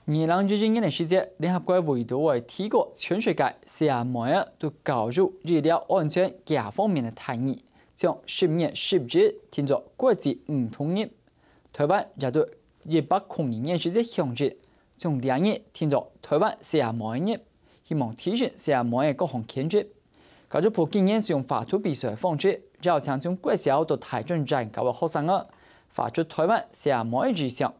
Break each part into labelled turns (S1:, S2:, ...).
S1: 2021年的时节，联合国委托为提高全世界400对教育医疗安全各方面的提议，将10年10日定作国际儿童日。台湾也对102年时节向前，将2日定作台湾400日，希望提升400各项建设。教育部今年是用画图比赛的方式，邀请从国小到大专院校的学生画出台湾400日常。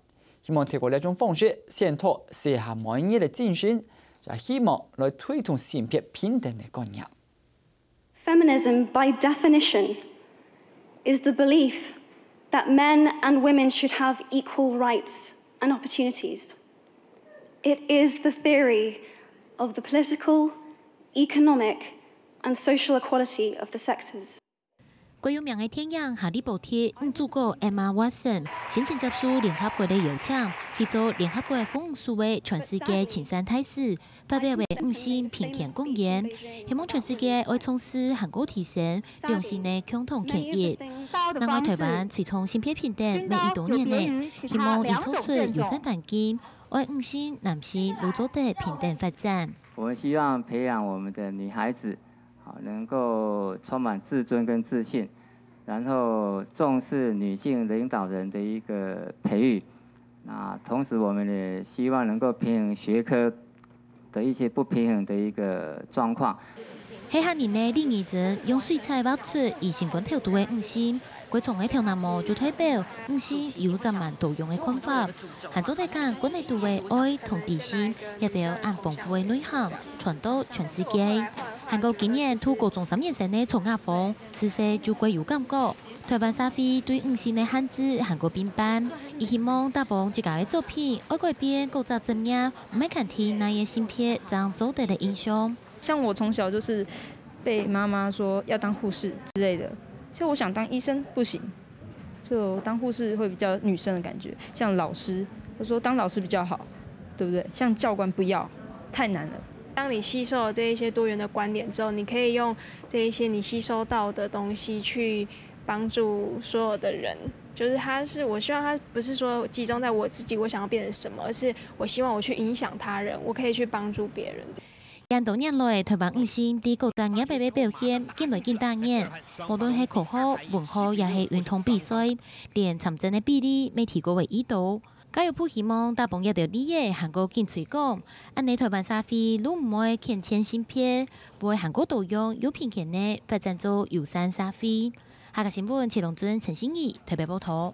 S1: 希望透过这种方式显透400日的精神，也希望来推动性别平等的观念。
S2: Feminism, by definition, is the belief that men and women should have equal rights and opportunities. It is the theory of the political, economic, and social equality of the sexes.
S3: 最有名的天样哈利波特女主角 Emma Watson 先前接受联合国的邀请，去做联合国风数的全世界青山大使，发表为5性平权公言，希望全世界爱从事韩国提升良性的共同权益。另外，台湾推崇性别平等每1多年内，希望营造出友善环境，为5性、男性都做得平等发展。
S4: 我们希望培养我们的女孩子。能够充满自尊跟自信，然后重视女性领导人的一个培育。那同时，我们也希望能够平衡学科的一些不平衡的一个状况。
S3: 喺下年的另一阵用水彩画出以性管调度的5性，佢从喺条南模就代表5性有10万多样的看法。韩总来讲，管理度的爱同自信，也得按丰富的内涵传到全世界。韩国今年透过中3年生的从亚风，此时就归有感觉。台湾社会对5性的限制，韩国并办，伊希望大帮自家的作品，爱改变构造怎样，唔系看听那些芯片这样做的影响。
S5: 像我从小就是被妈妈说要当护士之类的，所以我想当医生不行，就当护士会比较女生的感觉。像老师，我说当老师比较好，对不对？像教官不要，太难了。
S6: 当你吸收了这一些多元的观点之后，你可以用这一些你吸收到的东西去帮助所有的人。就是我希望他不是说集中在我自己，我想要变成什么，而是我希望我去影响他人，我可以去帮助别人。
S3: 近多年来，台湾5性在各大业别的表现更来更当然，无论是口号、文化，也是运动比赛，连参战的比例没提高为1度。教育部希望大帮也得理解韩国更推广，安尼台湾社会如唔会欠欠芯片，为韩国多样有偏见的发展做友善社会。下个新闻，谢龙尊、陈欣怡台北报道。